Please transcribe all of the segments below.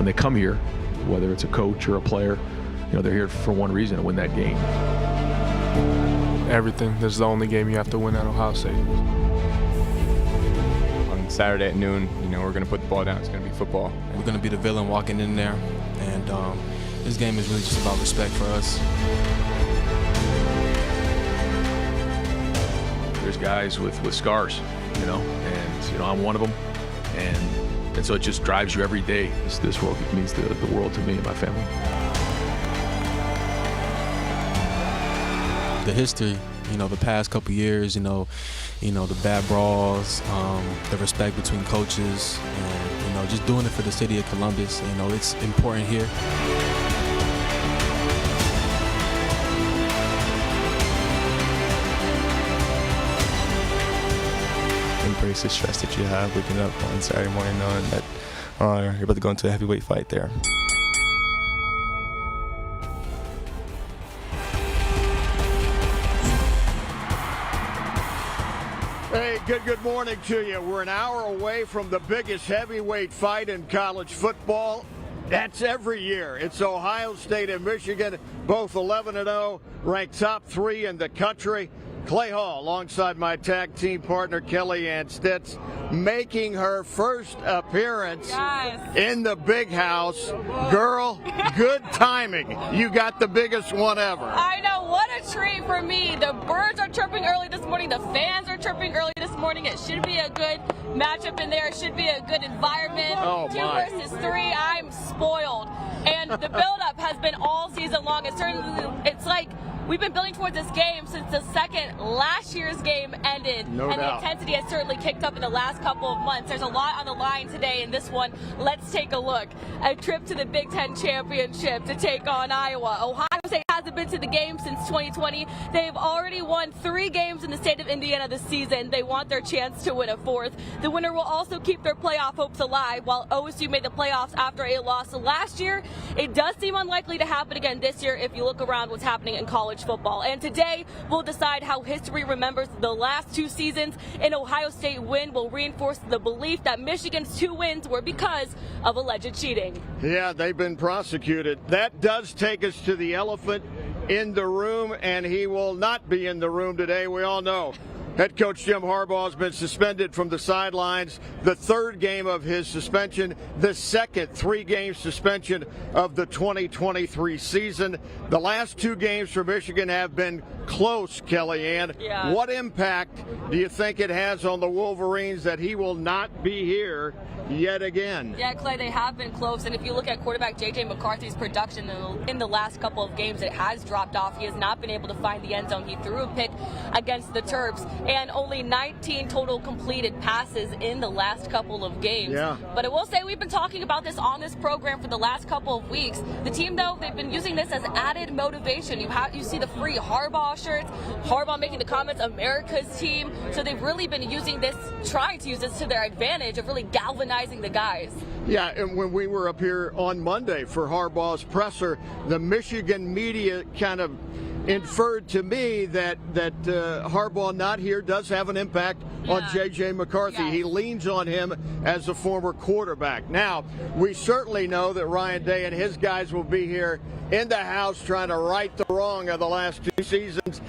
when they come here, whether it's a coach or a player, they're here for one reason, to win that game. Everything. This is the only game you have to win at Ohio State. On Saturday at noon, we're going to put the ball down. It's going to be football. We're going to be the villain walking in there, and this game is really just about respect for us. There's guys with scars, and I'm one of them, and so it just drives you every day. This world means the world to me and my family. The history, the past couple years, the bad brawls, the respect between coaches, and just doing it for the city of Columbus. It's important here. Embrace the stress that you have waking up on Saturday morning knowing that you're about to go into a heavyweight fight there. Hey, good morning to you. We're an hour away from the biggest heavyweight fight in college football. That's every year. It's Ohio State and Michigan, both 11-0, ranked top 3 in the country. Clay Hall, alongside my tag team partner Kelly Ann Stitz, making her first appearance in the big house. Girl, good timing. You got the biggest one ever. I know, what a treat for me. The birds are chirping early this morning. The fans are chirping early this morning. It should be a good matchup in there. It should be a good environment. Oh, 2 versus 3. I'm spoiled. And the build-up has been all season long. It's like we've been building towards this game since the second last year's game ended. No doubt. The intensity has certainly kicked up in the last couple of months. There's a lot on the line today in this one. Let's take a look. A trip to the Big Ten Championship to take on Iowa. Ohio State hasn't been to the game since 2020. They've already won 3 games in the state of Indiana this season. They want their chance to win a 4th. The winner will also keep their playoff hopes alive. While OSU made the playoffs after a loss last year, it does seem unlikely to happen again this year if you look around what's happening in college football. And today, we'll decide how history remembers the last 2 seasons. An Ohio State win will reinforce the belief that Michigan's 2 wins were because of alleged cheating. Yeah, they've been prosecuted. That does take us to the elephant in the room, and he will not be in the room today. We all know head coach Jim Harbaugh has been suspended from the sidelines. The 3rd game of his suspension, the second 3-game suspension of the 2023 season. The last 2 games for Michigan have been close, Kellyanne. Yeah. What impact do you think it has on the Wolverines that he will not be here yet again? Yeah, Clay, they have been close, and if you look at quarterback J.J. McCarthy's production in the last couple of games, it has dropped off. He has not been able to find the end zone. He threw a pick against the Terps, and only 19 total completed passes in the last couple of games. Yeah. But I will say we've been talking about this on this program for the last couple of weeks. The team, though, they've been using this as added motivation. You see the free Harbaugh shirts, Harbaugh making the comments, America's team. So they've really been using this, trying to use this to their advantage of really galvanizing the guys. Yeah, and when we were up here on Monday for Harbaugh's presser, the Michigan media kind of inferred to me that Harbaugh not here does have an impact on J.J. McCarthy. Yes. He leans on him as a former quarterback. Now, we certainly know that Ryan Day and his guys will be here in the house trying to right the wrong of the last 2 seasons.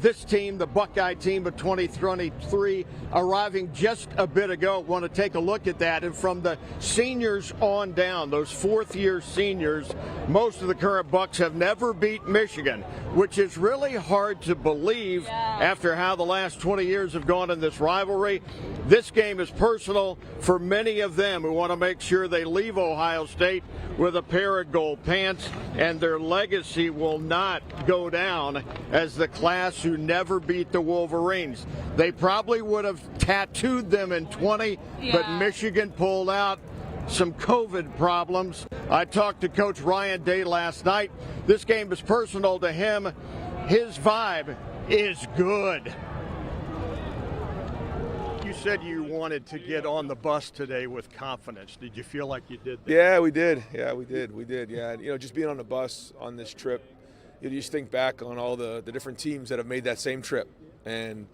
This team, the Buckeye team of 2023, arriving just a bit ago. Want to take a look at that. And from the seniors on down, those 4th-year seniors, most of the current Bucks have never beat Michigan, which is really hard to believe after how the last 20 years have gone in this rivalry. This game is personal for many of them who want to make sure they leave Ohio State with a pair of gold pants, and their legacy will not go down as the class who never beat the Wolverines. They probably would have tattooed them in 20, but Michigan pulled out. Some COVID problems. I talked to Coach Ryan Day last night. This game is personal to him. His vibe is good. You said you wanted to get on the bus today with confidence. Did you feel like you did that? Yeah, we did. Yeah, just being on the bus on this trip, you just think back on all the different teams that have made that same trip, and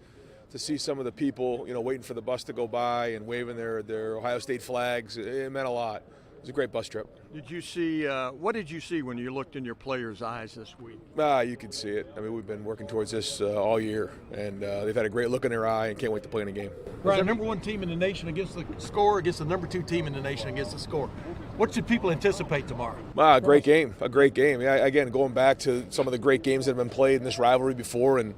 to see some of the people, waiting for the bus to go by and waving their Ohio State flags, it meant a lot. was a great bus trip. Did you see, what did you see when you looked in your players' eyes this week? You could see it. I mean, we've been working towards this all year, and they've had a great look in their eye and can't wait to play in a game. Right, number one team in the nation against the score, against the number two team in the nation against the score. What should people anticipate tomorrow? A great game, a great game. Yeah, again, going back to some of the great games that have been played in this rivalry before, and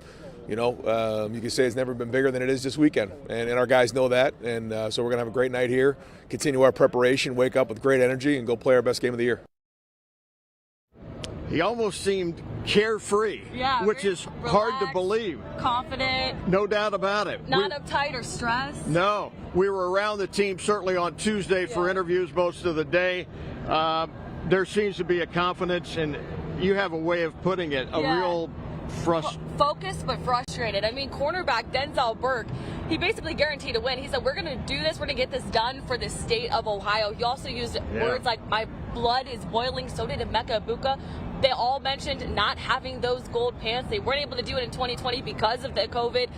you can say it's never been bigger than it is this weekend, and our guys know that, and so we're going to have a great night here, continue our preparation, wake up with great energy, and go play our best game of the year. He almost seemed carefree, which is hard to believe. Confident. No doubt about it. Not uptight or stressed. No. We were around the team certainly on Tuesday for interviews most of the day. There seems to be a confidence, and you have a way of putting it, a real focused but frustrated. I mean, cornerback Denzel Burke, he basically guaranteed a win. He said, we're going to do this. We're going to get this done for the state of Ohio. He also used words like, my blood is boiling. So did Emeka Egbuka. They all mentioned not having those gold pants. They weren't able to do it in 2020 because of the COVID.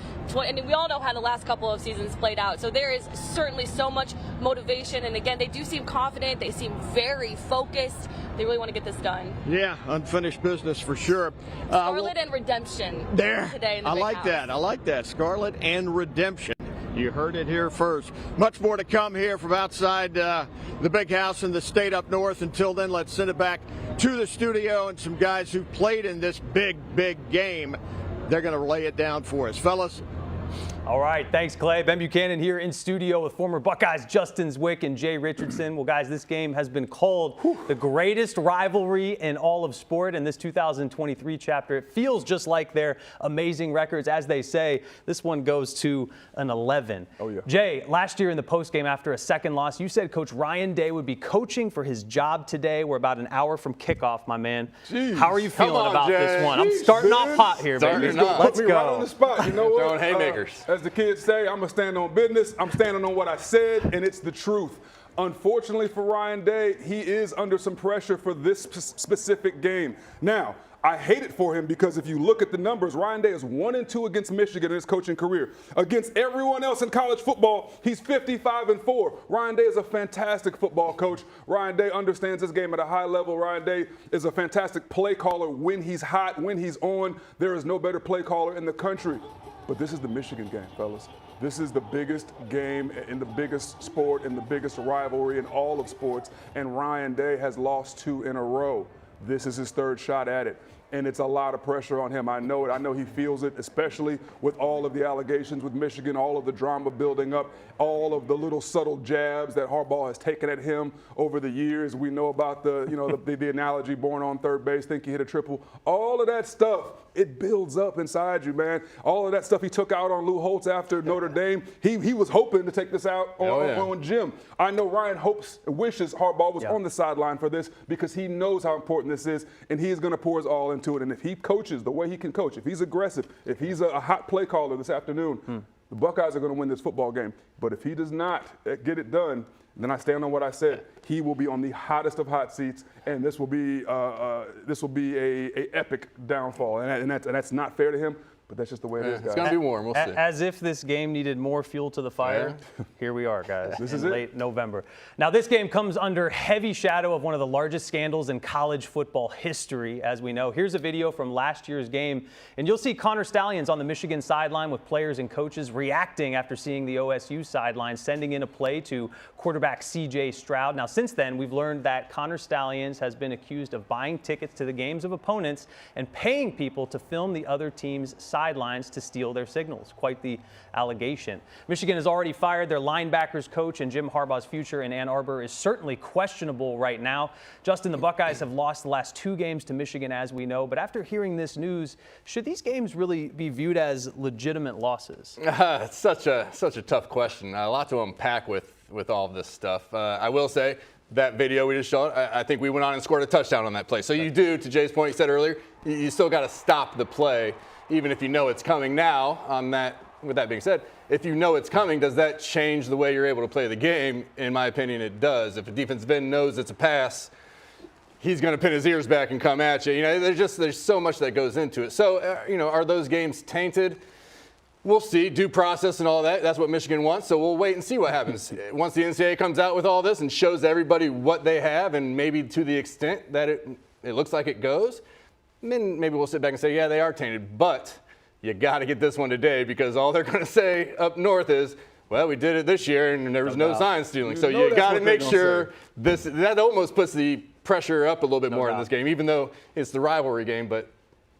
And we all know how the last couple of seasons played out. So there is certainly so much motivation. And again, they do seem confident. They seem very focused. They really want to get this done. Yeah, unfinished business for sure. Scarlet and redemption. There. Today in the I big like house. that. I like that. Scarlet and redemption. You heard it here first. Much more to come here from outside the big house in the state up north. Until then, let's send it back to the studio and some guys who played in this big game. They're going to lay it down for us. Fellas. All right, thanks, Clay. Ben Buchanan here in studio with former Buckeyes Justin Zwick and Jay Richardson. Well, guys, this game has been called the greatest rivalry in all of sport in this 2023 chapter. It feels just like their amazing records. As they say, this one goes to an 11. Oh, yeah. Jay, last year in the postgame after a second loss, you said Coach Ryan Day would be coaching for his job today. We're about an hour from kickoff, my man. Jeez. How are you feeling about this one? I'm starting off hot here, baby. Let's Let's go. go. Right on the spot. You know what? Throwing haymakers. As the kids say, I'm going to stand on business. I'm standing on what I said, and it's the truth. Unfortunately for Ryan Day, he is under some pressure for this specific game. Now, I hate it for him because if you look at the numbers, Ryan Day is 1-2 against Michigan in his coaching career. Against everyone else in college football, he's 55-4. Ryan Day is a fantastic football coach. Ryan Day understands this game at a high level. Ryan Day is a fantastic play caller when he's hot, when he's on. There is no better play caller in the country. But this is the Michigan game, fellas. This is the biggest game in the biggest sport, in the biggest rivalry in all of sports, and Ryan Day has lost 2 in a row. This is his third shot at it, and it's a lot of pressure on him. I know it. I know he feels it, especially with all of the allegations with Michigan, all of the drama building up, all of the little subtle jabs that Harbaugh has taken at him over the years. We know about the analogy born on third base, think he hit a triple. All of that stuff, it builds up inside you, man. All of that stuff he took out on Lou Holtz after Notre Dame, he was hoping to take this out on Jim. I know Ryan wishes Harbaugh was on the sideline for this because he knows how important this is, and he's going to pour his all into it. And if he coaches the way he can coach, if he's aggressive, if he's a hot play caller this afternoon, the Buckeyes are going to win this football game. But if he does not get it done, then I stand on what I said. He will be on the hottest of hot seats, and this will be a epic downfall. And that's not fair to him. But that's just the way it is, guys. It's going to be warm. We'll see. As if this game needed more fuel to the fire, here we are, guys. This in is it. late November. Now, this game comes under heavy shadow of one of the largest scandals in college football history, as we know. Here's a video from last year's game, and you'll see Connor Stallions on the Michigan sideline with players and coaches reacting after seeing the OSU sideline sending in a play to quarterback C.J. Stroud. Now, since then, we've learned that Connor Stallions has been accused of buying tickets to the games of opponents and paying people to film the other team's sidelines to steal their signals. Quite the allegation. Michigan has already fired their linebackers coach, and Jim Harbaugh's future in Ann Arbor is certainly questionable right now. Justin, the Buckeyes have lost the last 2 games to Michigan, as we know, but after hearing this news, should these games really be viewed as legitimate losses? It's such a tough question. A lot to unpack with all of this stuff. I will say, that video we just showed, I think we went on and scored a touchdown on that play. So you do, to Jay's point, he said earlier, you still got to stop the play, even if you know it's coming. Now, with that being said, if you know it's coming, does that change the way you're able to play the game? In my opinion, it does. If a defensive end knows it's a pass, he's going to pin his ears back and come at you. There's so much that goes into it. So, are those games tainted? We'll see. Due process and all that. That's what Michigan wants. So we'll wait and see what happens. Once the NCAA comes out with all this and shows everybody what they have, and maybe to the extent that it looks like it goes, then maybe we'll sit back and say, yeah, they are tainted. But you got to get this one today, because all they're going to say up north is, well, we did it this year and there was no sign stealing. So you got to make sure that almost puts the pressure up a little bit more in this game, even though it's the rivalry game. But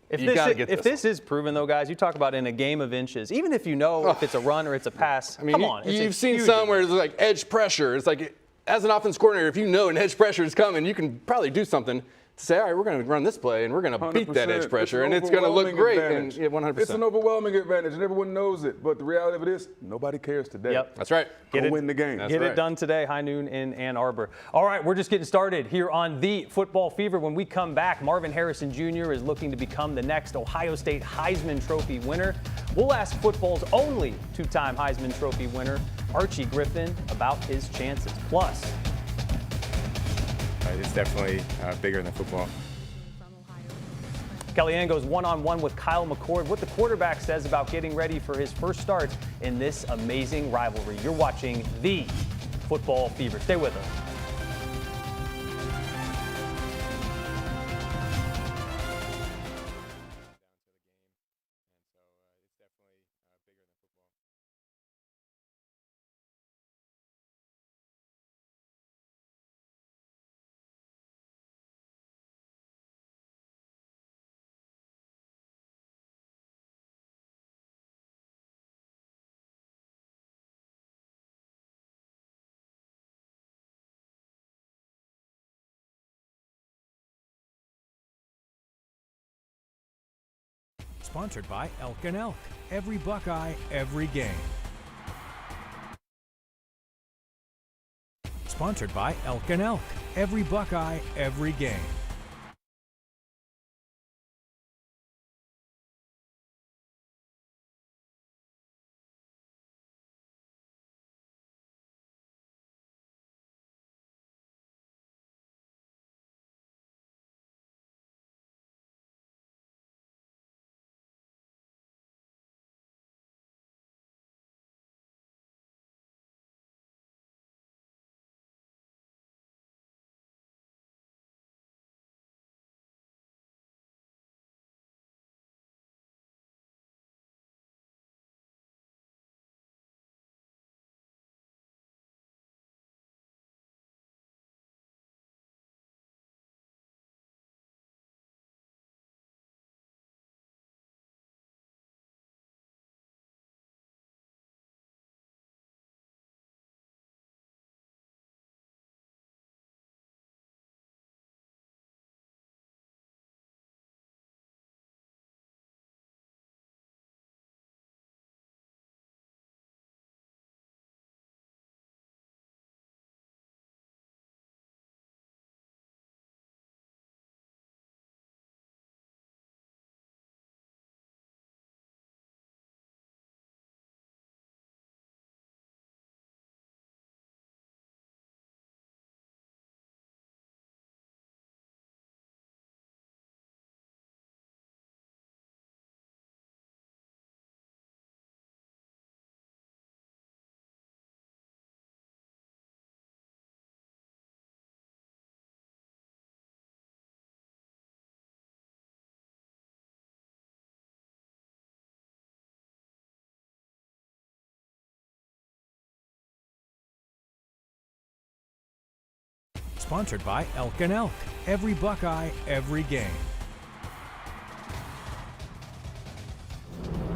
if this is proven, though, guys, you talk about in a game of inches, even if you know if it's a run or it's a pass, I mean, come on. You've seen some where it's like edge pressure. It's like, as an offense coordinator, if you know an edge pressure is coming, you can probably do something to say, all right, we're going to run this play and we're going to beat that edge pressure, and it's going to look great. And 100%. It's an overwhelming advantage, and everyone knows it. But the reality of it is, nobody cares today. Yep. That's right. Go win the game. Get it done today, high noon in Ann Arbor. All right, we're just getting started here on the Football Fever. When we come back, Marvin Harrison Jr. is looking to become the next Ohio State Heisman Trophy winner. We'll ask football's only two-time Heisman Trophy winner, Archie Griffin, about his chances. Plus, it's definitely bigger than football. Kellyanne goes one-on-one with Kyle McCord, what the quarterback says about getting ready for his first start in this amazing rivalry. You're watching the Football Fever. Stay with us. Sponsored by Elk and Elk. Every Buckeye, every game. Sponsored by Elk and Elk. Every Buckeye, every game. Sponsored by Elk and Elk. Every Buckeye, every game.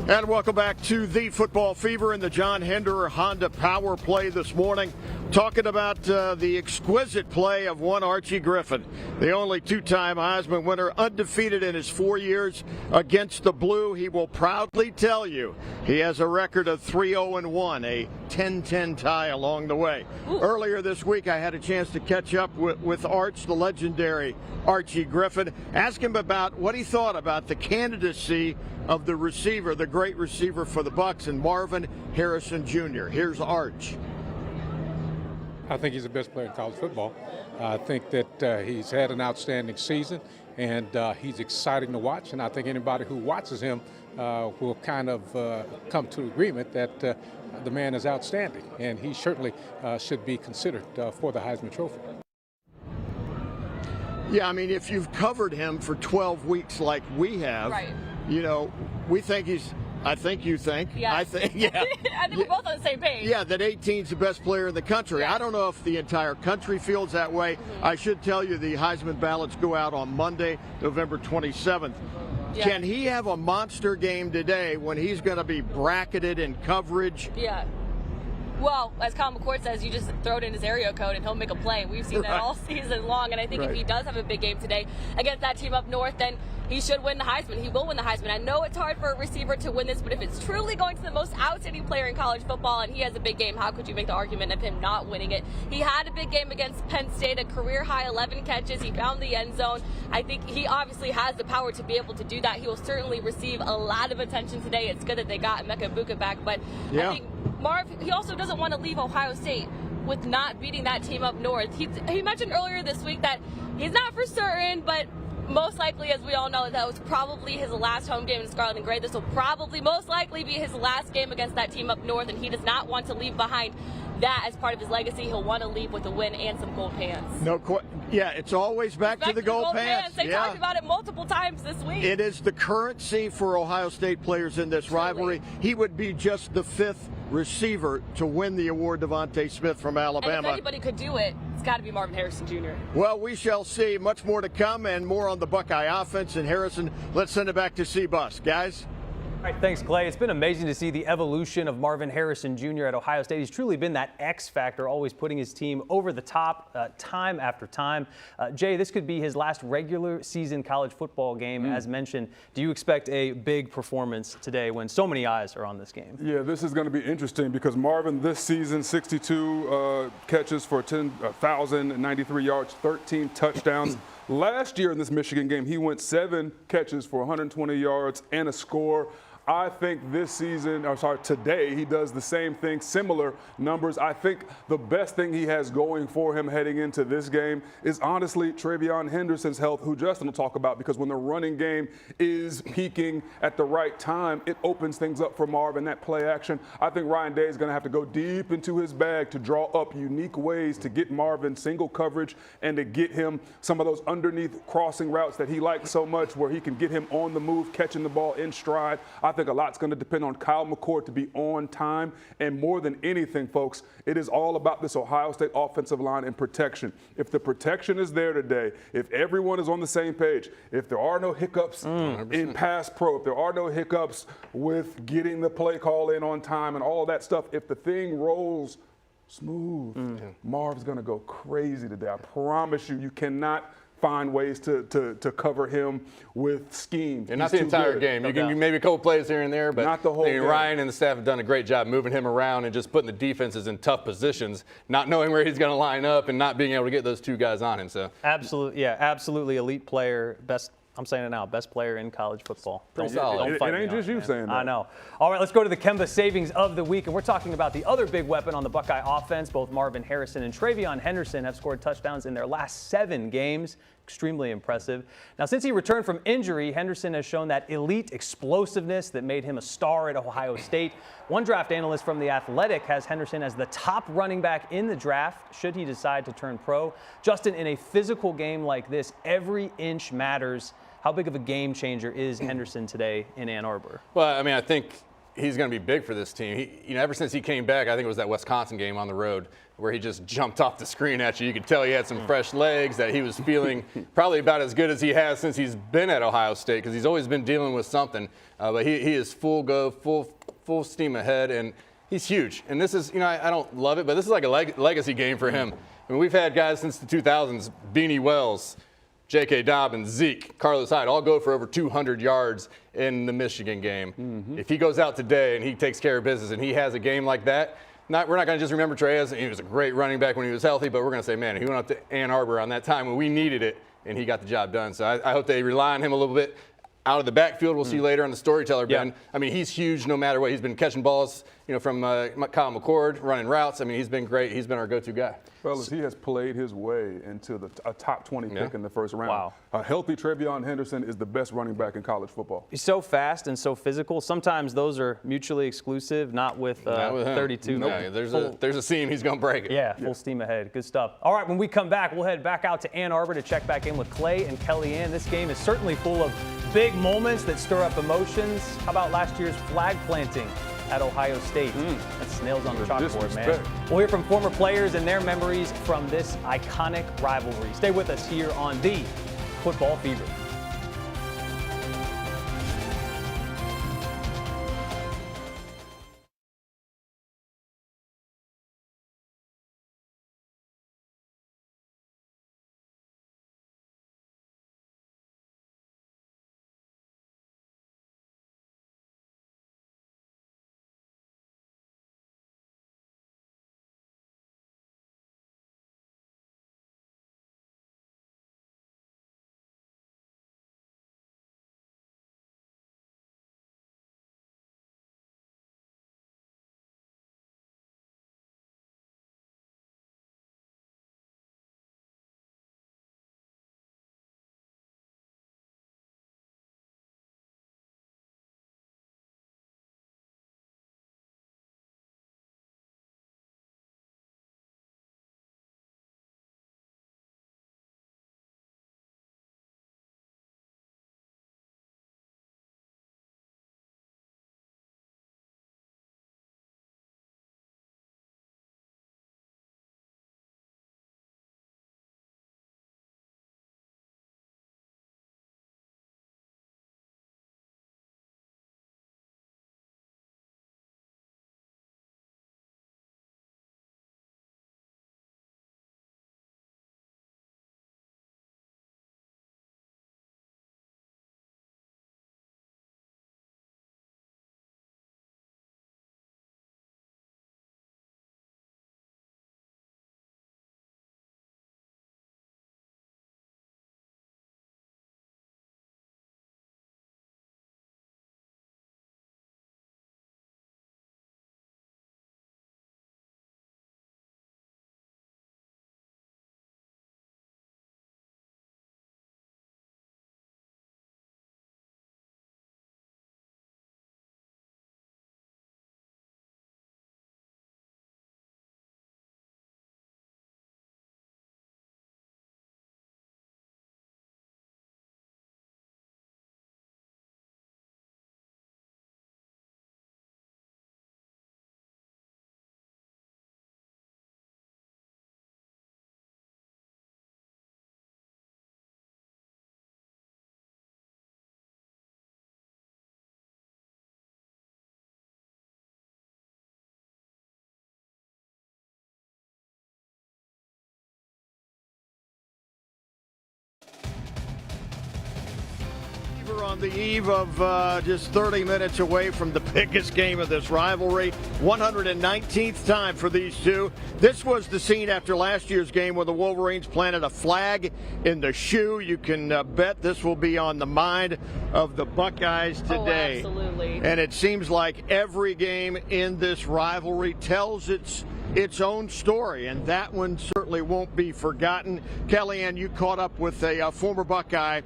And welcome back to the Football Fever in the John Henderer Honda Power Play this morning. Talking about the exquisite play of one Archie Griffin, the only two-time Heisman winner, undefeated in his 4 years against the Blue. He will proudly tell you he has a record of 3-0-1, a 10-10 tie along the way. Ooh. Earlier this week, I had a chance to catch up with Arch, the legendary Archie Griffin, ask him about what he thought about the candidacy of the receiver, the great receiver for the Bucs, and Marvin Harrison Jr. Here's Arch. I think he's the best player in college football. I think that he's had an outstanding season, and he's exciting to watch. And I think anybody who watches him will kind of come to agreement that the man is outstanding, and he certainly should be considered for the Heisman Trophy. Yeah, I mean, if you've covered him for 12 weeks like we have, Right. you know, we think he's. I think you think. Yeah. I think. Yeah. I think we're both on the same page. Yeah, that 18's the best player in the country. Yeah. I don't know if the entire country feels that way. I should tell you the Heisman ballots go out on Monday, November 27th. Yeah. Can he have a monster game today when he's going to be bracketed in coverage? Yeah. Well, as Kyle McCord says, you just throw it in his area code and he'll make a play. We've seen that all season long, and I think if he does have a big game today against that team up north, then he should win the Heisman. He will win the Heisman. I know it's hard for a receiver to win this, but if it's truly going to the most outstanding player in college football and he has a big game, how could you make the argument of him not winning it? He had a big game against Penn State, a career-high 11 catches. He found the end zone. I think he obviously has the power to be able to do that. He will certainly receive a lot of attention today. It's good that they got Emeka Egbuka back, but I think Marv, he also doesn't want to leave Ohio State with not beating that team up north. He mentioned earlier this week that he's not for certain, but most likely, as we all know, that was probably his last home game in Scarlet and Gray. This will probably most likely be his last game against that team up north, and he does not want to leave behind that as part of his legacy. He'll want to leave with a win and some gold pants. Yeah, it's always back to the gold pants. They talked about it multiple times this week. It is the currency for Ohio State players in this rivalry. He would be just the 5th receiver to win the award, Devontae Smith from Alabama. And if anybody could do it, it's got to be Marvin Harrison Jr. Well, we shall see. Much more to come and more on the Buckeye offense. And Harrison, let's send it back to C-Bus. Guys? All right, thanks, Clay. It's been amazing to see the evolution of Marvin Harrison Jr. at Ohio State. He's truly been that X factor, always putting his team over the top time after time. Jay, this could be his last regular season college football game, as mentioned. Do you expect a big performance today when so many eyes are on this game? Yeah, this is going to be interesting because Marvin this season, 62 catches for 1,093 yards, 13 touchdowns. Last year in this Michigan game, he went 7 catches for 120 yards and a score. I think today he does the same thing, similar numbers. I think the best thing he has going for him heading into this game is honestly TreVeyon Henderson's health, who Justin will talk about, because when the running game is peaking at the right time, it opens things up for Marvin, that play action. I think Ryan Day is going to have to go deep into his bag to draw up unique ways to get Marvin single coverage and to get him some of those underneath crossing routes that he likes so much, where he can get him on the move, catching the ball in stride. I think a lot's going to depend on Kyle McCord to be on time. And more than anything, folks, it is all about this Ohio State offensive line and protection. If the protection is there today, if everyone is on the same page, if there are no hiccups in pass pro, if there are no hiccups with getting the play call in on time and all that stuff, if the thing rolls smooth, Marv's going to go crazy today. I promise you, you cannot find ways to cover him with scheme. And not the entire game. You can maybe a couple plays here and there, but not the whole game. Ryan and the staff have done a great job moving him around and just putting the defenses in tough positions, not knowing where he's going to line up and not being able to get those two guys on him. So absolutely elite player, best. I'm saying it now, best player in college football. It ain't just you saying that. I know. All right, let's go to the Kemba savings of the week, and we're talking about the other big weapon on the Buckeye offense. Both Marvin Harrison and TreVeyon Henderson have scored touchdowns in their last 7 games. Extremely impressive. Now, since he returned from injury, Henderson has shown that elite explosiveness that made him a star at Ohio State. One draft analyst from The Athletic has Henderson as the top running back in the draft should he decide to turn pro. Justin, in a physical game like this, every inch matters. How big of a game changer is Henderson today in Ann Arbor? Well, I mean, I think he's going to be big for this team. Ever since he came back, I think it was that Wisconsin game on the road where he just jumped off the screen at you. You could tell he had some fresh legs, that he was feeling probably about as good as he has since he's been at Ohio State, because he's always been dealing with something. But he is full go, full steam ahead, and he's huge. And this is, I don't love it, but this is like a legacy game for him. I mean, we've had guys since the 2000s, Beanie Wells, J.K. Dobbins, Zeke, Carlos Hyde, all go for over 200 yards in the Michigan game. If he goes out today and he takes care of business and he has a game like that, we're not going to just remember Trey as he was a great running back when he was healthy, but we're going to say, man, he went up to Ann Arbor on that time when we needed it, and he got the job done. So I hope they rely on him a little bit out of the backfield. We'll see later on the storyteller, Ben. I mean, he's huge no matter what. He's been catching balls from Kyle McCord running routes. I mean, he's been great. He's been our go-to guy. Fellas, he has played his way into a top 20 pick in the first round. Wow. A healthy Trevion Henderson is the best running back in college football. He's so fast and so physical. Sometimes those are mutually exclusive, not with 32. Nope. No, there's a seam, he's going to break it. Yeah, full steam ahead. Good stuff. All right, when we come back, we'll head back out to Ann Arbor to check back in with Clay and Kellyanne. This game is certainly full of big moments that stir up emotions. How about last year's flag planting at Ohio State? That's nails on the chalkboard, man. We'll hear from former players and their memories from this iconic rivalry. Stay with us here on the Football Fever. We're on the eve of just 30 minutes away from the biggest game of this rivalry. 119th time for these two. This was the scene after last year's game where the Wolverines planted a flag in the shoe. You can bet this will be on the mind of the Buckeyes today. Oh, absolutely. And it seems like every game in this rivalry tells its own story, and that one certainly won't be forgotten. Kellyanne, you caught up with a former Buckeye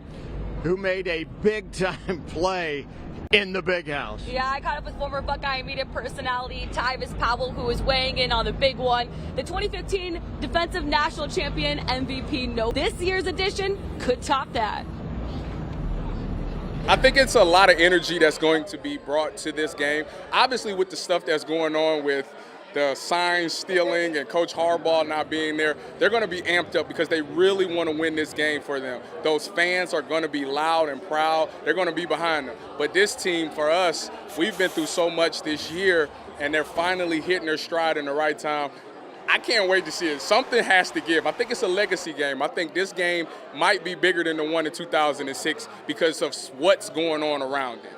who made a big-time play in the big house. Yeah, I caught up with former Buckeye media personality Tyvis Powell, who was weighing in on the big one. The 2015 Defensive National Champion MVP. No, this year's edition could top that. I think it's a lot of energy that's going to be brought to this game. Obviously, with the stuff that's going on with the sign stealing and Coach Harbaugh not being there, they're going to be amped up because they really want to win this game for them. Those fans are going to be loud and proud. They're going to be behind them. But this team, for us, we've been through so much this year, and they're finally hitting their stride in the right time. I can't wait to see it. Something has to give. I think it's a legacy game. I think this game might be bigger than the one in 2006 because of what's going on around it.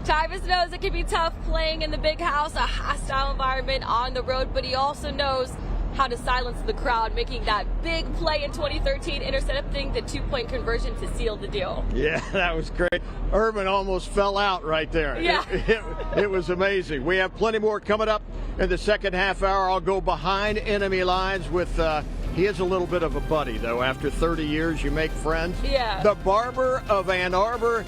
Tyvis knows it can be tough playing in the big house, a hostile environment on the road, but he also knows how to silence the crowd, making that big play in 2013, intercepting the 2-point conversion to seal the deal. Yeah, that was great. Urban almost fell out right there. Yeah. It was amazing. We have plenty more coming up in the second half hour. I'll go behind enemy lines with, he is a little bit of a buddy, though. After 30 years, you make friends. Yeah. The barber of Ann Arbor.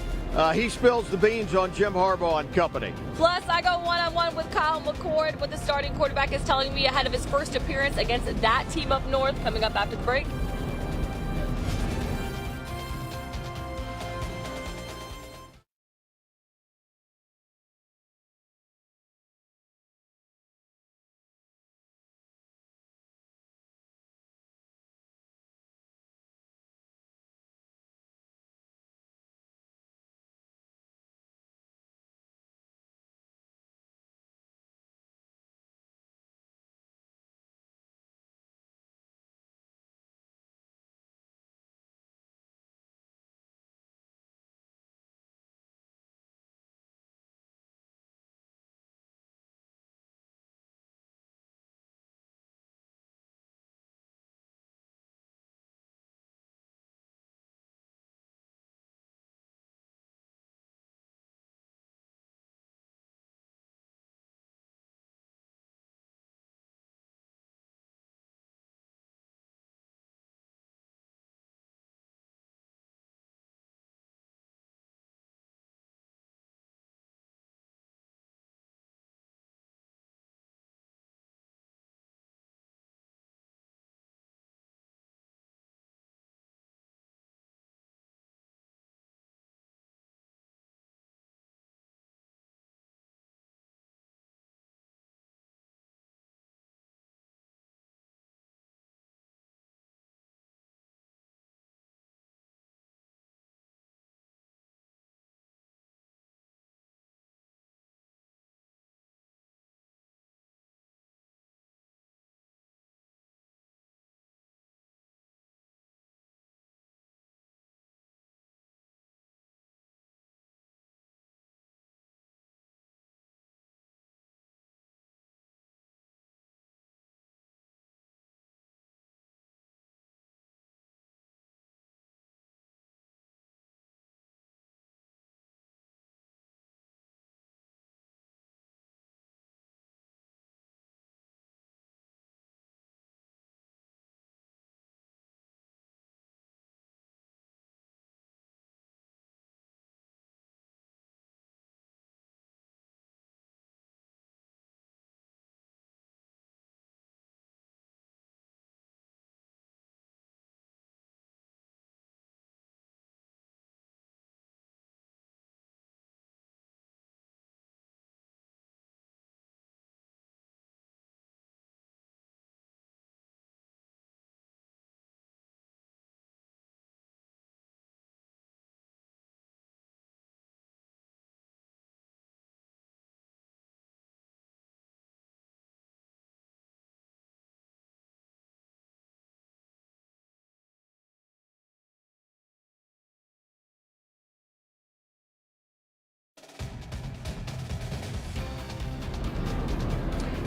He spills the beans on Jim Harbaugh and company. Plus, I go one-on-one with Kyle McCord, what the starting quarterback is telling me ahead of his first appearance against that team up north, coming up after the break.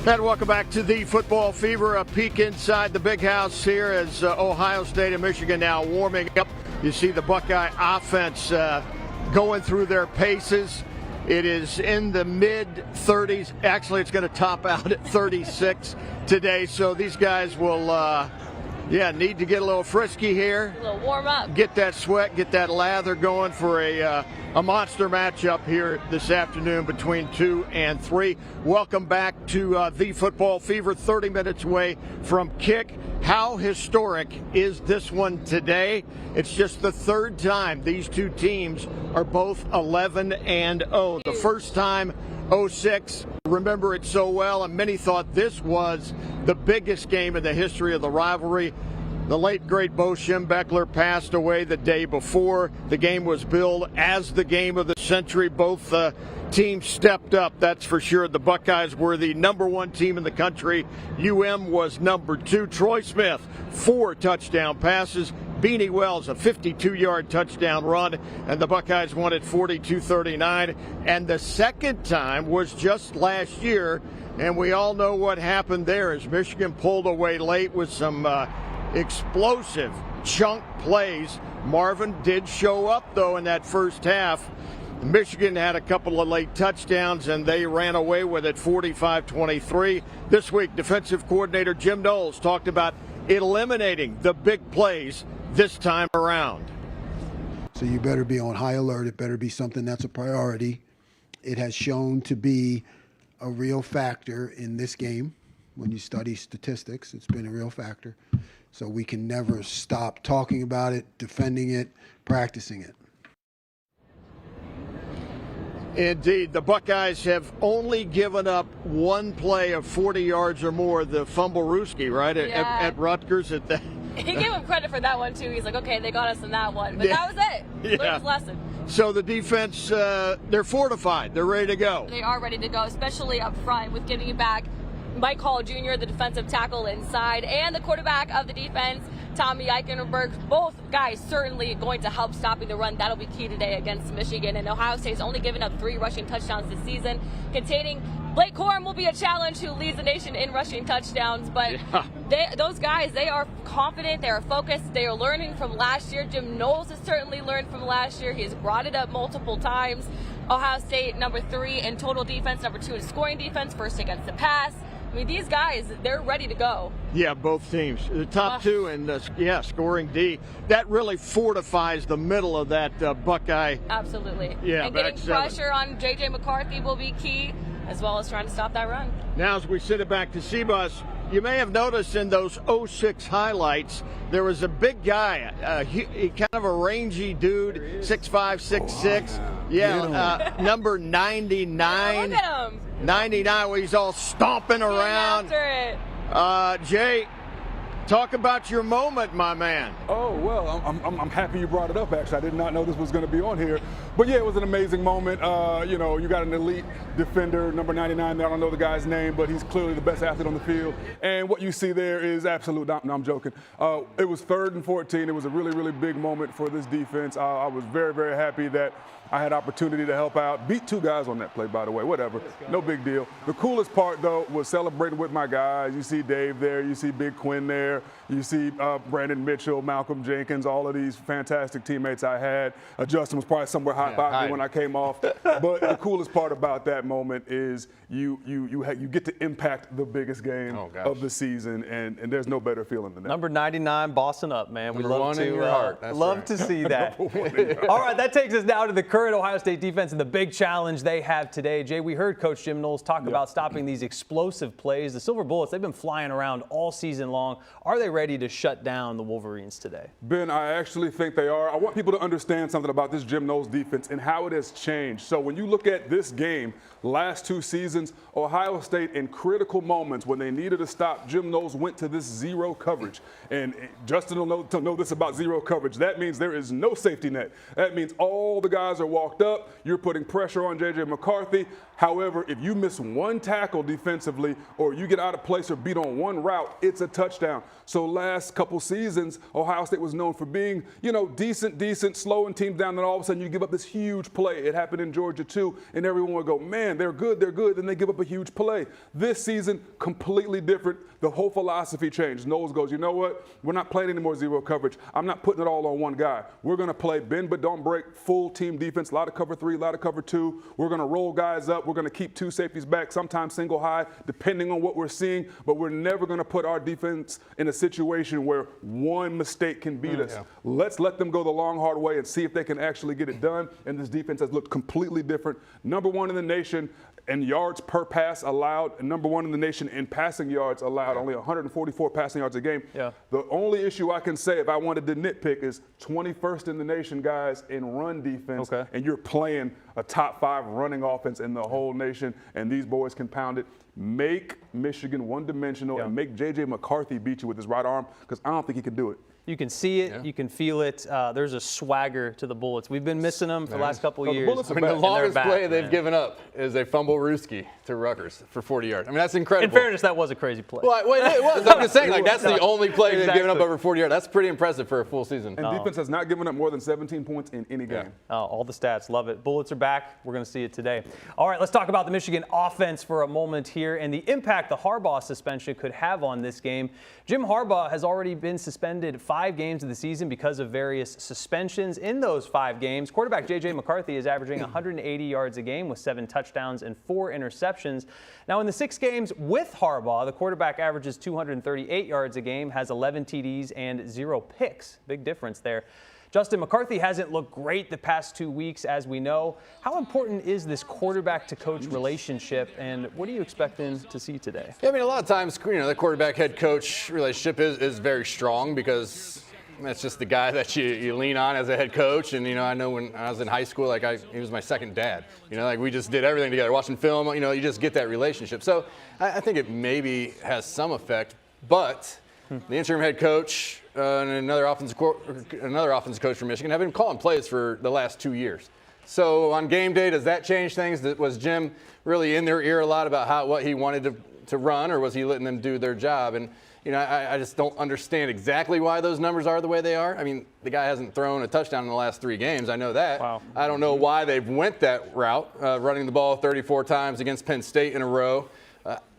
And welcome back to the Football Fever. A peek inside the big house here as Ohio State and Michigan now warming up. You see the Buckeye offense going through their paces. It is in the mid-30s. Actually, it's going to top out at 36 today. So these guys will, need to get a little frisky here. A little warm up. Get that sweat, get that lather going for a monster matchup here this afternoon between 2 and 3. Welcome back to the Football Fever, 30 minutes away from kick. How historic is this one today? It's just the third time these two teams are both 11-0. The first time, 06. Remember it so well, and many thought this was the biggest game in the history of the rivalry. The late, great Bo Schembechler passed away the day before. The game was billed as the game of the century. Both teams stepped up, that's for sure. The Buckeyes were the number one team in the country. UM was number 2. Troy Smith, 4 touchdown passes. Beanie Wells, a 52-yard touchdown run, and the Buckeyes won it 42-39. And the second time was just last year And we all know what happened there as Michigan pulled away late with some explosive chunk plays. Marvin did show up, though, in that first half. Michigan had a couple of late touchdowns, and they ran away with it 45-23. This week, defensive coordinator Jim Knowles talked about eliminating the big plays this time around. So you better be on high alert. It better be something that's a priority. It has shown to be a real factor in this game. When you study statistics, it's been a real factor. So we can never stop talking about it, defending it, practicing it. Indeed, the Buckeyes have only given up one play of 40 yards or more, the fumble-rooski, right, at Rutgers. At the He gave him credit for that one, too. He's like, okay, they got us in that one. But that was it. Learned his lesson. So the defense, they're fortified. They're ready to go. They are ready to go, especially up front with getting back Mike Hall Jr., the defensive tackle inside, and the quarterback of the defense, Tommy Eichenberg. Both guys certainly going to help stopping the run. That'll be key today against Michigan. And Ohio State's only given up 3 rushing touchdowns this season. Containing Blake Corum will be a challenge, who leads the nation in rushing touchdowns. But those guys, they are confident, they are focused, they are learning from last year. Jim Knowles has certainly learned from last year. He's brought it up multiple times. Ohio State, number 3 in total defense, number 2 in scoring defense, first against the pass. I mean, these guys, they're ready to go. Yeah, both teams. The top 2 in scoring D. That really fortifies the middle of that Buckeye. Absolutely. Yeah, and getting pressure on J.J. McCarthy will be key, as well as trying to stop that run. Now, as we send it back to Seabus, you may have noticed in those 06 highlights, there was a big guy, he kind of a rangy dude, 6'5", 6'6". Number 99. Yeah, look at him. 99, where he's all stomping around. Jay, talk about your moment, my man. Oh, well, I'm happy you brought it up, actually. I did not know this was going to be on here. But, yeah, it was an amazing moment. You know, you got an elite defender, number 99 there. I don't know the guy's name, but he's clearly the best athlete on the field. And what you see there is absolute. No, I'm joking. It was 3rd and 14. It was a really, really big moment for this defense. I was very, very happy that I had opportunity to help out. Beat 2 guys on that play, by the way. Whatever. No big deal. The coolest part, though, was celebrating with my guys. You see Dave there. You see Big Quinn there. You see Brandon Mitchell, Malcolm Jenkins, all of these fantastic teammates I had. Justin was probably somewhere high-fiving me when I came off. But the coolest part about that moment is you get to impact the biggest game of the season, and there's no better feeling than that. Number 99, bossing up, man. We love in your heart. That's love to see that. All right, that takes us now to the current Ohio State defense and the big challenge they have today. Jay, we heard Coach Jim Knowles talk about stopping these explosive plays. The Silver Bullets, they've been flying around all season long. Are they ready to shut down the Wolverines today? Ben, I actually think they are. I want people to understand something about this Jim Knowles defense and how it has changed. So when you look at this game, last 2 seasons, Ohio State in critical moments when they needed to stop, Jim Knowles went to this zero coverage. And Justin will know this about zero coverage. That means there is no safety net. That means all the guys are walked up. You're putting pressure on J.J. McCarthy. However, if you miss one tackle defensively or you get out of place or beat on one route, it's a touchdown. So last couple seasons, Ohio State was known for being, decent, slowing teams down. Then all of a sudden you give up this huge play. It happened in Georgia too, and everyone would go, man, they're good. Then they give up a huge play. This season, completely different. The whole philosophy changed. Knowles goes, you know what? We're not playing any more zero coverage. I'm not putting it all on one guy. We're going to play bend but don't break, full team defense, a lot of cover 3, a lot of cover 2. We're going to roll guys up. We're going to keep 2 safeties back, sometimes single high, depending on what we're seeing. But we're never going to put our defense in a situation where one mistake can beat us. Let's let them go the long, hard way and see if they can actually get it done. And this defense has looked completely different. Number 1 in the nation in yards per pass allowed, and number 1 in the nation in passing yards allowed, only 144 passing yards a game. The only issue I can say, if I wanted to nitpick, is 21st in the nation, guys, in run defense, and you're playing a top 5 running offense in the whole nation, and these boys can pound it. Make Michigan one-dimensional and make J.J. McCarthy beat you with his right arm, because I don't think he can do it. You can see it. You can feel it. There's a swagger to the Bullets. We've been missing them for the last couple of years. The longest play they've given up is a fumble-rooski to Rutgers for 40 yards. I mean, that's incredible. In fairness, that was a crazy play. Well, it was. I'm just saying, that's the only play they've given up over 40 yards. That's pretty impressive for a full season. And defense has not given up more than 17 points in any game. All the stats. Love it. Bullets are back. We're going to see it today. All right, let's talk about the Michigan offense for a moment here. here and the impact the Harbaugh suspension could have on this game. Jim Harbaugh has already been suspended 5 games of the season because of various suspensions. In those 5 games, quarterback J.J. McCarthy is averaging 180 yards a game with 7 touchdowns and 4 interceptions. Now, in the 6 games with Harbaugh, the quarterback averages 238 yards a game, has 11 TDs and 0 picks. Big difference there. Justin, McCarthy hasn't looked great the past 2 weeks, as we know. How important is this quarterback-to-coach relationship, and what are you expecting to see today? Yeah, I mean, a lot of times, the quarterback-head coach relationship is very strong because that's just the guy that you lean on as a head coach. And, I know when I was in high school, he was my second dad. We just did everything together, watching film. You just get that relationship. So I think it maybe has some effect, but the interim head coach and another offensive coach from Michigan have been calling plays for the last 2 years. So on game day, does that change things? Was Jim really in their ear a lot about what he wanted to run, or was he letting them do their job? And I just don't understand exactly why those numbers are the way they are. I mean, the guy hasn't thrown a touchdown in the last 3 games. I know that. Wow. I don't know why they've went that route, running the ball 34 times against Penn State in a row.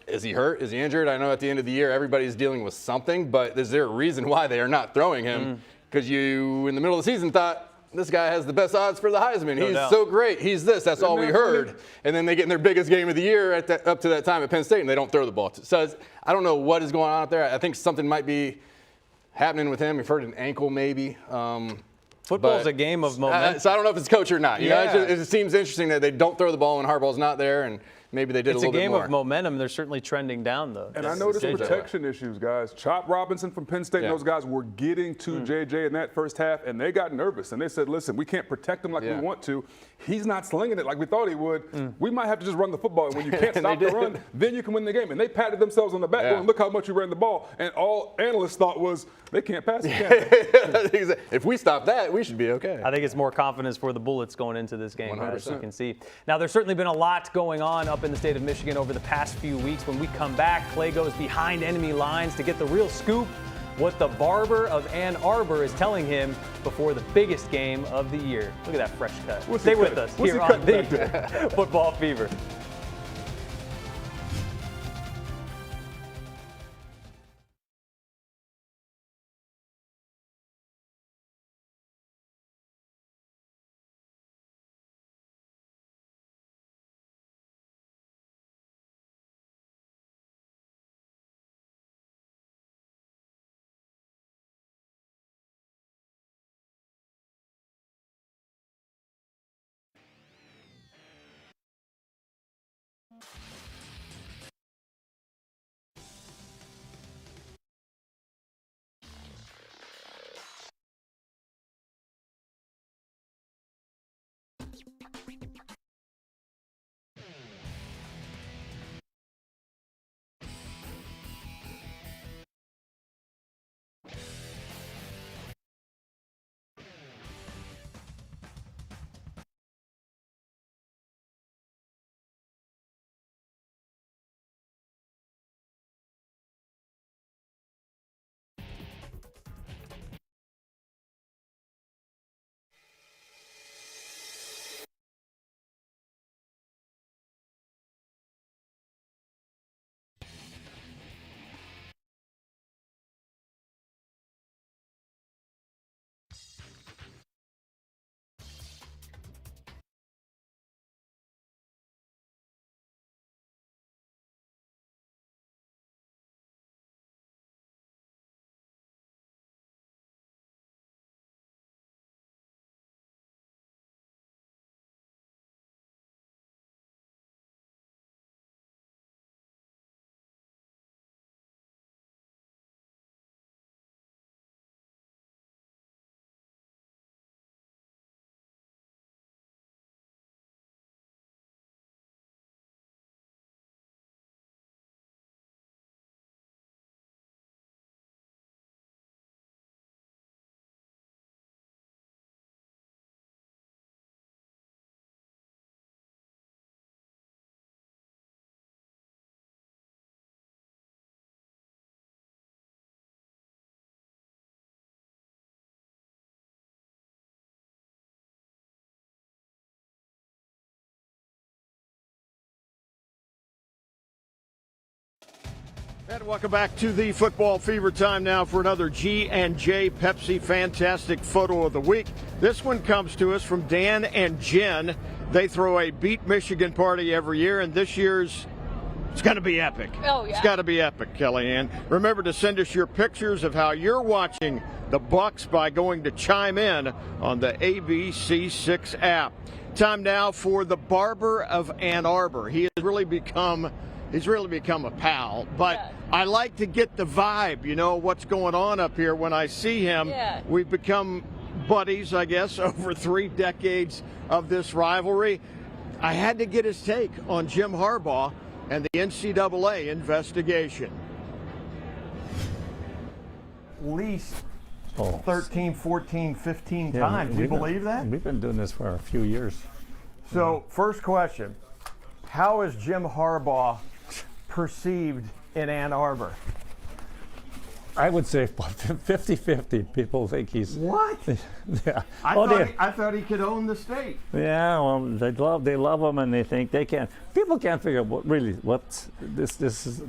Is he hurt? Is he injured? I know at the end of the year, everybody's dealing with something, but is there a reason why they are not throwing him? Because you, in the middle of the season, thought, this guy has the best odds for the Heisman. He's so great. He's this. That's all we heard. And then they get in their biggest game of the year up to that time at Penn State, and they don't throw the ball. So I don't know what is going on out there. I think something might be happening with him. We've heard an ankle maybe. Football's a game of momentum. So I don't know if it's coach or not. It just seems interesting that they don't throw the ball when Harbaugh's not there, and maybe they did a little bit more. It's a game of momentum. They're certainly trending down, though. And I noticed protection issues, guys. Chop Robinson from Penn State and those guys were getting to JJ in that first half, and they got nervous. And they said, listen, we can't protect him like we want to. He's not slinging it like we thought he would. We might have to just run the football. And when you can't stop the run, then you can win the game. And they patted themselves on the back going, look how much you ran the ball. And all analysts thought was, they can't pass it. If we stop that, we should be okay. I think it's more confidence for the Bullets going into this game, 100%. as you can see. Now, there's certainly been a lot going on up in the state of Michigan over the past few weeks. When we come back, Clay goes behind enemy lines to get the real scoop, what the barber of Ann Arbor is telling him before the biggest game of the year. Look at that fresh cut. Stay with us here on the Football Fever. And welcome back to the Football Fever. Time now for another G&J Pepsi Fantastic Photo of the Week. This one comes to us from Dan and Jen. They throw a Beat Michigan party every year, and this year's it's going to be epic. Oh, yeah. It's got to be epic, Kellyanne. Remember to send us your pictures of how you're watching the Bucks by going to chime in on the ABC6 app. Time now for the Barber of Ann Arbor. He's really become a pal, but yeah. I like to get the vibe, what's going on up here when I see him. Yeah. We've become buddies, I guess, over 3 decades of this rivalry. I had to get his take on Jim Harbaugh and the NCAA investigation. Least 13, 14, 15 times. Do you believe that? We've been doing this for a few years. So, first question. How is Jim Harbaugh perceived in Ann Arbor? I would say 50-50. People think he's... What? Yeah. I thought he could own the state. Yeah, well, they love him, and they think they can. People can't figure out what this is,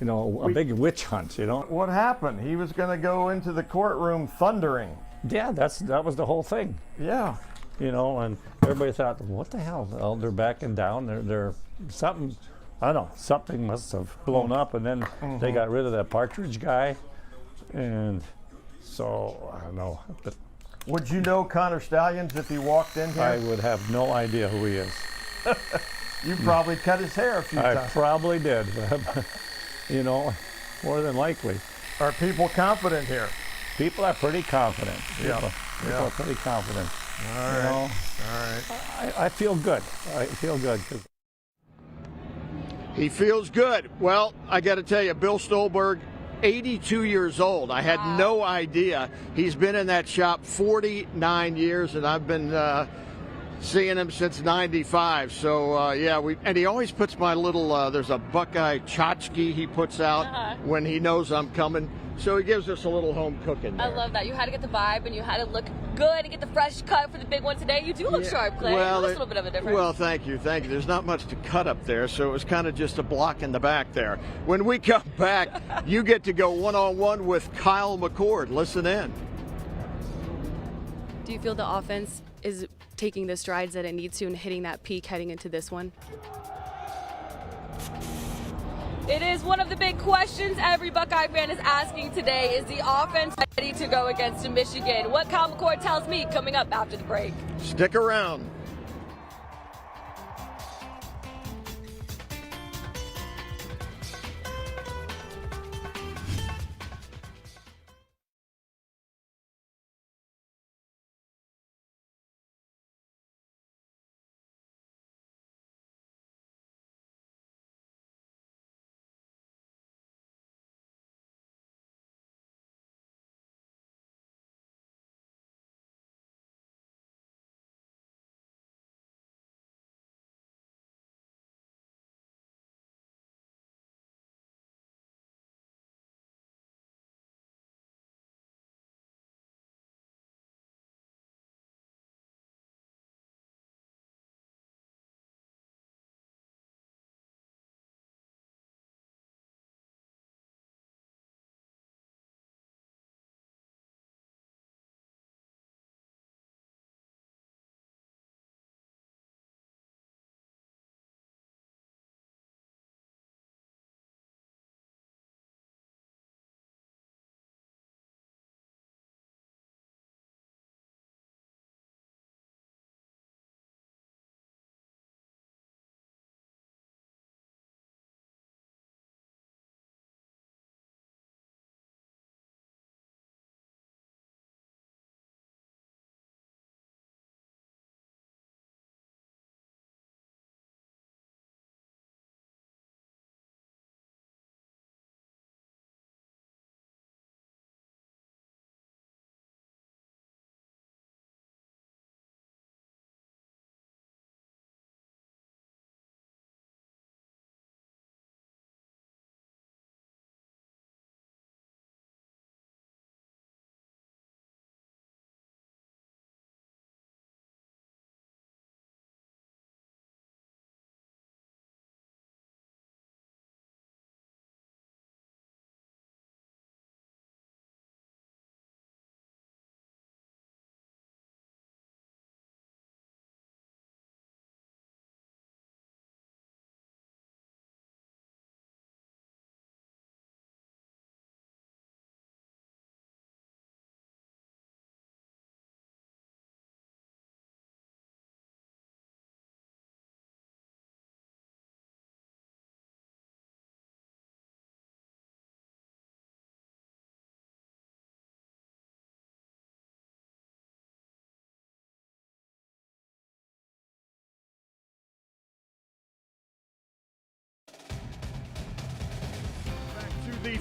a big witch hunt, What happened? He was going to go into the courtroom thundering. Yeah, that was the whole thing. Yeah. And everybody thought, what the hell? Well, they're backing down. They're something. I don't know. Something must have blown up, and then they got rid of that Partridge guy, and so I don't know. But would you know Connor Stallions if he walked in here? I would have no idea who he is. You probably cut his hair a few times. I probably did, more than likely. Are people confident here? People are pretty confident. People are pretty confident. All right. All right. I feel good. I feel good. He feels good. Well, I got to tell you, Bill Stolberg, 82 years old. I had no idea. He's been in that shop 49 years, and I've been seeing him since 95. So, and he always puts my little, there's a Buckeye tchotchke he puts out when he knows I'm coming. So he gives us a little home cooking there. I love that. You had to get the vibe, and you had to look good and get the fresh cut for the big one today. You do look sharp, Clay. Well, it looks a little bit of a difference. Well, thank you. There's not much to cut up there, so it was kind of just a block in the back there. When we come back, you get to go one-on-one with Kyle McCord. Listen in. Do you feel the offense is taking the strides that it needs to and hitting that peak heading into this one? It is one of the big questions every Buckeye fan is asking today. Is the offense ready to go against Michigan? What Kyle McCord tells me coming up after the break. Stick around.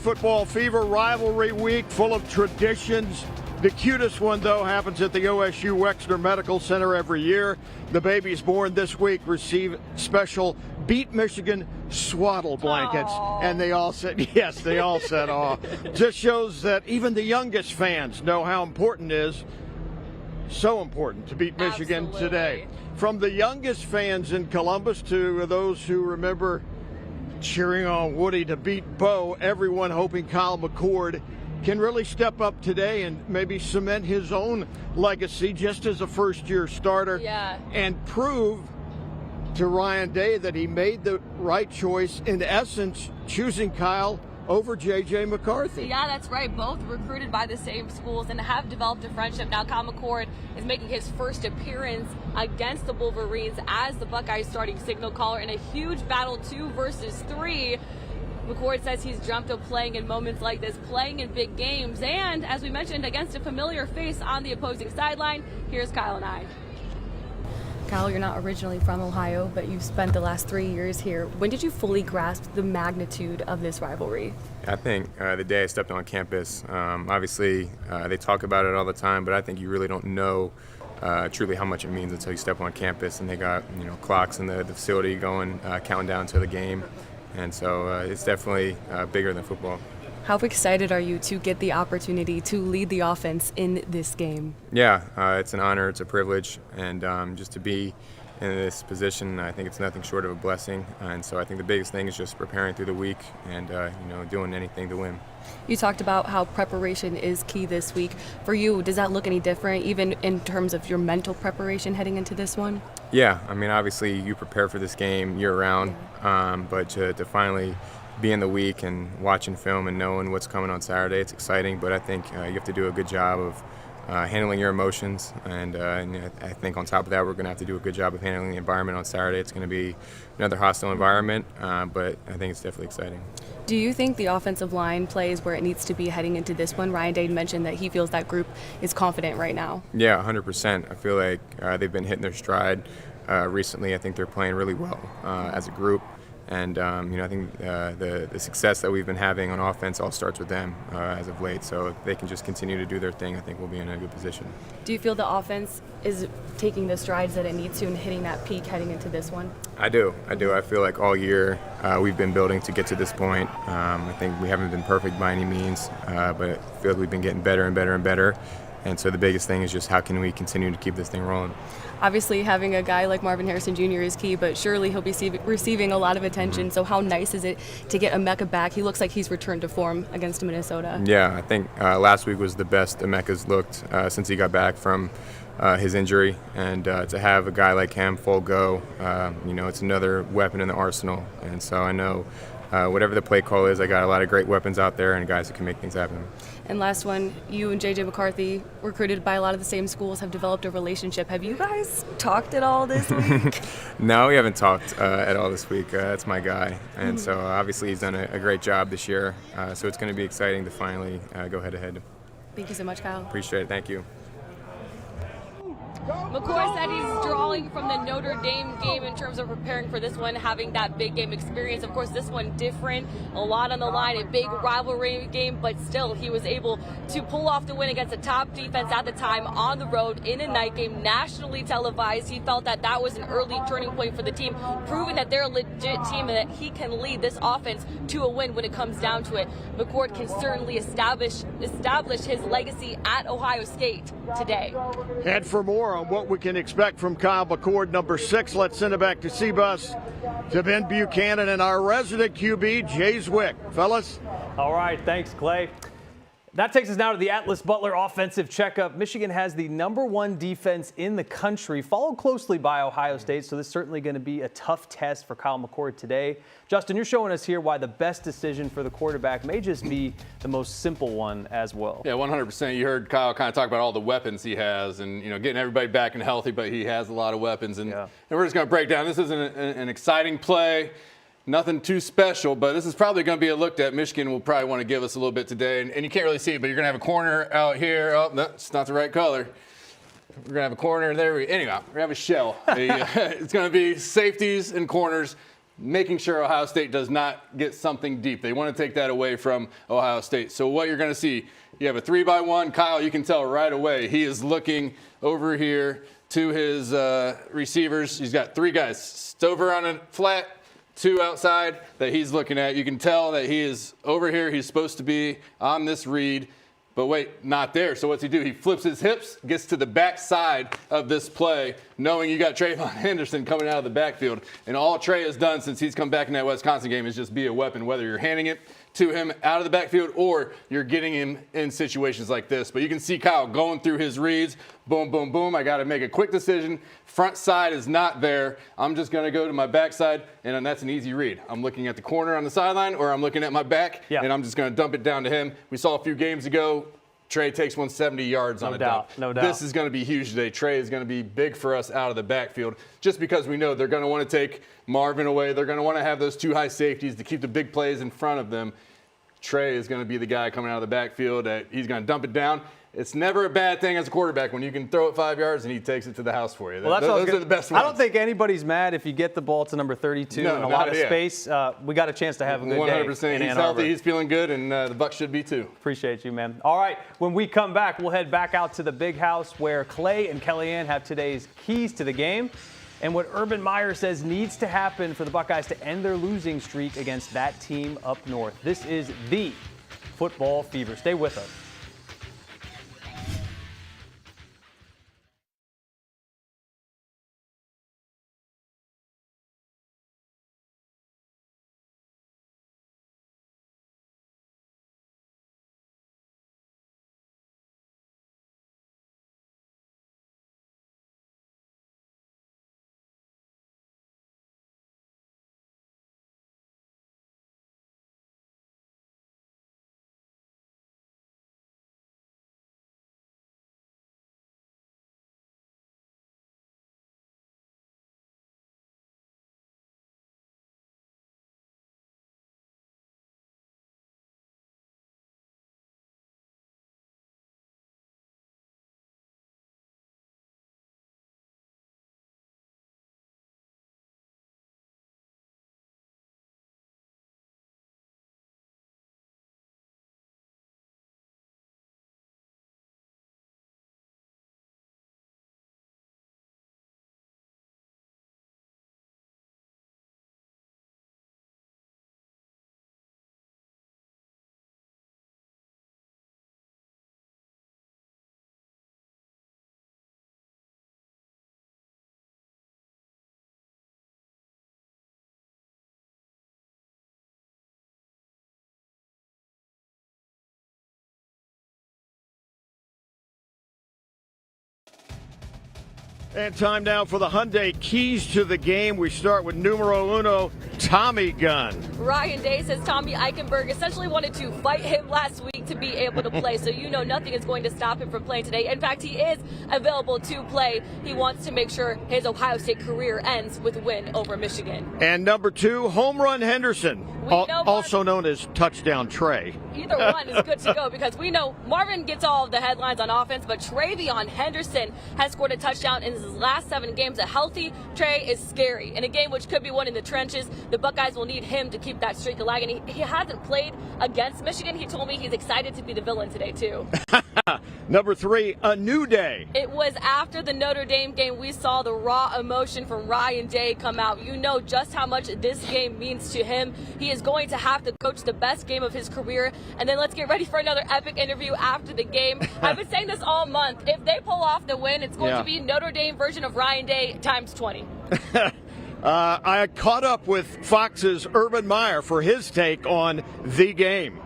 football fever, rivalry week full of traditions. The cutest one, though, happens at the OSU Wexner Medical Center every year. The babies born this week receive special Beat Michigan swaddle blankets. Aww. And they all said, yes, they all said, aw. Just shows that even the youngest fans know how important it is. So important to beat Michigan Absolutely. today. From the youngest fans in Columbus to those who remember cheering on Woody to beat Bo, everyone hoping Kyle McCord can really step up today and maybe cement his own legacy just as a first-year starter. Yeah. And prove to Ryan Day that he made the right choice, in essence, choosing Kyle over J.J. McCarthy. Yeah, that's right. Both recruited by the same schools and have developed a friendship. Now, Kyle McCord is making his first appearance against the Wolverines as the Buckeyes starting signal caller in a huge battle 2 versus 3. McCord says he's dreamt of playing in moments like this, playing in big games, and, as we mentioned, against a familiar face on the opposing sideline. Here's Kyle and I. Kyle, you're not originally from Ohio, but you've spent the last 3 years here. When did you fully grasp the magnitude of this rivalry? I think the day I stepped on campus, obviously they talk about it all the time, but I think you really don't know truly how much it means until you step on campus and they got clocks in the facility going, counting down to the game. And so it's definitely bigger than football. How excited are you to get the opportunity to lead the offense in this game? Yeah, it's an honor, it's a privilege, and just to be in this position, I think it's nothing short of a blessing. And so I think the biggest thing is just preparing through the week and doing anything to win. You talked about how preparation is key this week. For you, does that look any different, even in terms of your mental preparation heading into this one? Yeah, I mean, obviously you prepare for this game year-round, but to finally be in the week and watching film and knowing what's coming on Saturday, it's exciting, but I think you have to do a good job of handling your emotions, and I think on top of that, we're going to have to do a good job of handling the environment on Saturday. It's going to be another hostile environment, but I think it's definitely exciting. Do you think the offensive line plays where it needs to be heading into this one? Ryan Day mentioned that he feels that group is confident right now. Yeah, 100%. I feel like they've been hitting their stride recently. I think they're playing really well as a group. And, I think the success that we've been having on offense all starts with them as of late. So if they can just continue to do their thing, I think we'll be in a good position. Do you feel the offense is taking the strides that it needs to and hitting that peak heading into this one? I do. I feel like all year we've been building to get to this point. I think we haven't been perfect by any means, but I feel like we've been getting better and better and better. And so the biggest thing is just how can we continue to keep this thing rolling. Obviously, having a guy like Marvin Harrison Jr. is key, but surely he'll be receiving a lot of attention. Mm-hmm. So how nice is it to get Emeka back? He looks like he's returned to form against Minnesota. Yeah, I think last week was the best Emeka's looked since he got back from his injury. And to have a guy like him full go, it's another weapon in the arsenal. And so I know whatever the play call is, I got a lot of great weapons out there and guys that can make things happen. And last one, you and J.J. McCarthy, recruited by a lot of the same schools, have developed a relationship. Have you guys talked at all this week? No, we haven't talked at all this week. That's my guy. And so obviously he's done a great job this year. So it's going to be exciting to finally go head-to-head. Thank you so much, Kyle. Appreciate it. Thank you. McCord said he's drawing from the Notre Dame game in terms of preparing for this one, having that big game experience. Of course, this one different, a lot on the line, a big rivalry game, but still he was able to pull off the win against a top defense at the time on the road in a night game, nationally televised. He felt that that was an early turning point for the team, proving that they're a legit team and that he can lead this offense to a win when it comes down to it. McCord can certainly establish his legacy at Ohio State today. And for more on what we can expect from Kyle McCord, number 6, let's send it back to C-Bus, to Ben Buchanan and our resident QB, Jay Zwick. Fellas? All right, thanks, Clay. That takes us now to the Atlas Butler offensive checkup. Michigan has the #1 defense in the country, followed closely by Ohio State, so this is certainly going to be a tough test for Kyle McCord today. Justin, you're showing us here why the best decision for the quarterback may just be the most simple one as well. Yeah, 100%. You heard Kyle kind of talk about all the weapons he has and, getting everybody back and healthy, but he has a lot of weapons. And we're just going to break down. This is an exciting play. Nothing too special, but this is probably going to be a look that Michigan will probably want to give us a little bit today. And you can't really see it, but you're going to have a corner out here. Oh, that's not the right color. We're going to have a corner there. Anyhow, we're going to have a shell. It's going to be safeties and corners. making sure Ohio State does not get something deep. They want to take that away from Ohio State. So what you're going to see, you have a 3-by-1. Kyle, you can tell right away, he is looking over here to his receivers. He's got 3 guys. It's over on a flat, 2 outside that he's looking at. You can tell that he is over here. He's supposed to be on this read. But wait, not there. So what's he do? He flips his hips, gets to the back side of this play, knowing you got Trayvon Henderson coming out of the backfield. And all Trey has done since he's come back in that Wisconsin game is just be a weapon, whether you're handing it to him out of the backfield or you're getting him in situations like this. But you can see Kyle going through his reads. Boom, boom, boom. I got to make a quick decision. Front side is not there. I'm just going to go to my backside, and that's an easy read. I'm looking at the corner on the sideline, or I'm looking at my back, and I'm just going to dump it down to him. We saw a few games ago, Trey takes 170 yards on a dump. No doubt. This is going to be huge today. Trey is going to be big for us out of the backfield just because we know they're going to want to take Marvin away. They're going to want to have those 2 high safeties to keep the big plays in front of them. Trey is going to be the guy coming out of the backfield. He's going to dump it down. It's never a bad thing as a quarterback when you can throw it 5 yards and he takes it to the house for you. Well, those are the best ones. I don't think anybody's mad if you get the ball to number 32 and a lot of space. We got a chance to have a good 100%. day. 100%. He's healthy. He's feeling good, and the Bucs should be too. Appreciate you, man. All right, when we come back, we'll head back out to the big house where Clay and Kellyanne have today's keys to the game and what Urban Meyer says needs to happen for the Buckeyes to end their losing streak against that team up north. This is the Football Fever. Stay with us. And time now for the Hyundai keys to the game. We start with numero uno, Tommy Gunn. Ryan Day says Tommy Eichenberg essentially wanted to fight him last week to be able to play. So you know nothing is going to stop him from playing today. In fact, he is available to play. He wants to make sure his Ohio State career ends with a win over Michigan. And number 2, Home Run Henderson, also known as Touchdown Trey. Either one is good to go because we know Marvin gets all of the headlines on offense, but Travion Henderson has scored a touchdown in his last 7 games. A healthy Trey is scary. In a game which could be won in the trenches, the Buckeyes will need him to keep that streak alive. And he hasn't played against Michigan. He told me he's excited to be the villain today, too. Number 3, a new day. It was after the Notre Dame game we saw the raw emotion from Ryan Day come out. You know just how much this game means to him. He is going to have to coach the best game of his career. And then let's get ready for another epic interview after the game. I've been saying this all month. If they pull off the win, it's going to be Notre Dame version of Ryan Day times 20. I caught up with Fox's Urban Meyer for his take on the game.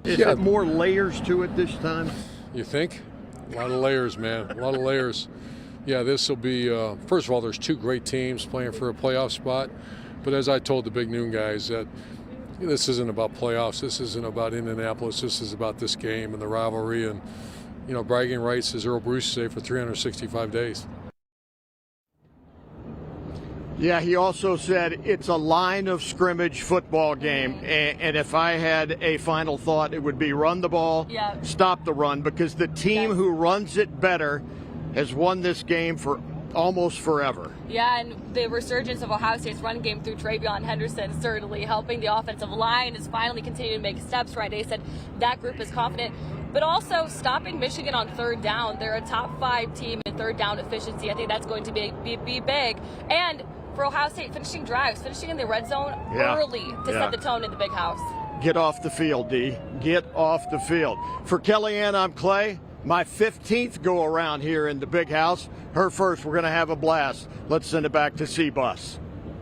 Is there more layers to it this time? You think? A lot of layers, man. A lot of layers. Yeah, this will be, first of all, there's 2 great teams playing for a playoff spot. But as I told the Big Noon guys, that this isn't about playoffs. This isn't about Indianapolis. This is about this game and the rivalry and, bragging rights, as Earl Bruce say, for 365 days. Yeah, he also said it's a line of scrimmage football game. And if I had a final thought, it would be run the ball, stop the run, because the team who runs it better has won this game for almost forever. Yeah, and the resurgence of Ohio State's run game through Travion Henderson certainly helping. The offensive line is finally continuing to make steps. Ryan Day said that group is confident, but also stopping Michigan on third down. They're a top 5 team in third down efficiency. I think that's going to be big. And for Ohio State, finishing drives, finishing in the red zone early to set the tone in the big house. Get off the field, D. Get off the field. For Kellyanne, I'm Clay. My 15th go around here in the big house. Her first. We're going to have a blast. Let's send it back to C-Bus.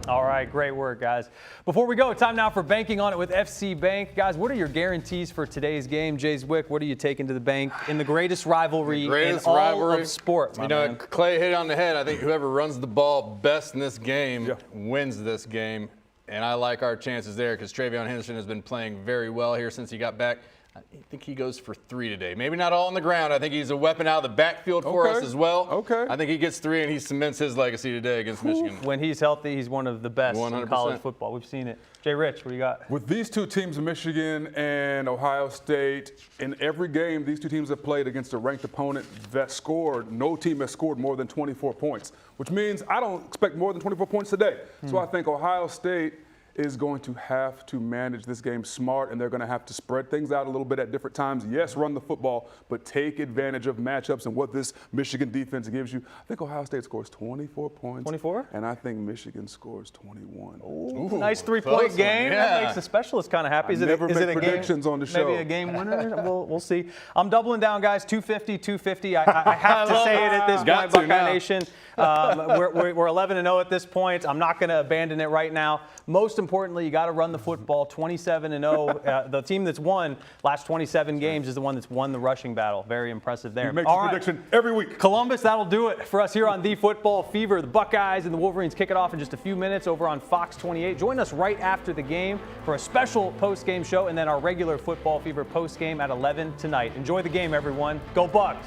All right, great work, guys. Before we go, time now for Banking on It with FC Bank. Guys, what are your guarantees for today's game? Jay Zwick, what are you taking to the bank in the greatest rivalry in all of sport? You know, Clay hit on the head. I think whoever runs the ball best in this game wins this game. And I like our chances there because Travion Henderson has been playing very well here since he got back. I think he goes for 3 today. Maybe not all on the ground. I think he's a weapon out of the backfield for us as well. I think he gets 3 and he cements his legacy today against Michigan. When he's healthy, he's one of the best 100%. in college football. We've seen it. Jay Rich, what do you got? With these two teams, Michigan and Ohio State, in every game these two teams have played against a ranked opponent that scored, no team has scored more than 24 points, which means I don't expect more than 24 points today. So I think Ohio State is going to have to manage this game smart, and they're going to have to spread things out a little bit at different times. Yes, run the football, but take advantage of matchups and what this Michigan defense gives you. I think Ohio State scores 24 points. 24? And I think Michigan scores 21. Ooh, nice 3-point game. That makes the specialist kind of happy. Is it a predictions game, on the show. Maybe a game winner? We'll see. I'm doubling down, guys. 250. I have to say it at this point, Buckeye Nation. We're 11-0 at this point. I'm not going to abandon it right now. Most importantly, you got to run the football. 27-0. The team that's won last 27 games is the one that's won the rushing battle. Very impressive there. You make a prediction every week. Columbus, that'll do it for us here on The Football Fever. The Buckeyes and the Wolverines kick it off in just a few minutes over on Fox 28. Join us right after the game for a special post-game show and then our regular Football Fever post-game at 11 tonight. Enjoy the game, everyone. Go Bucks!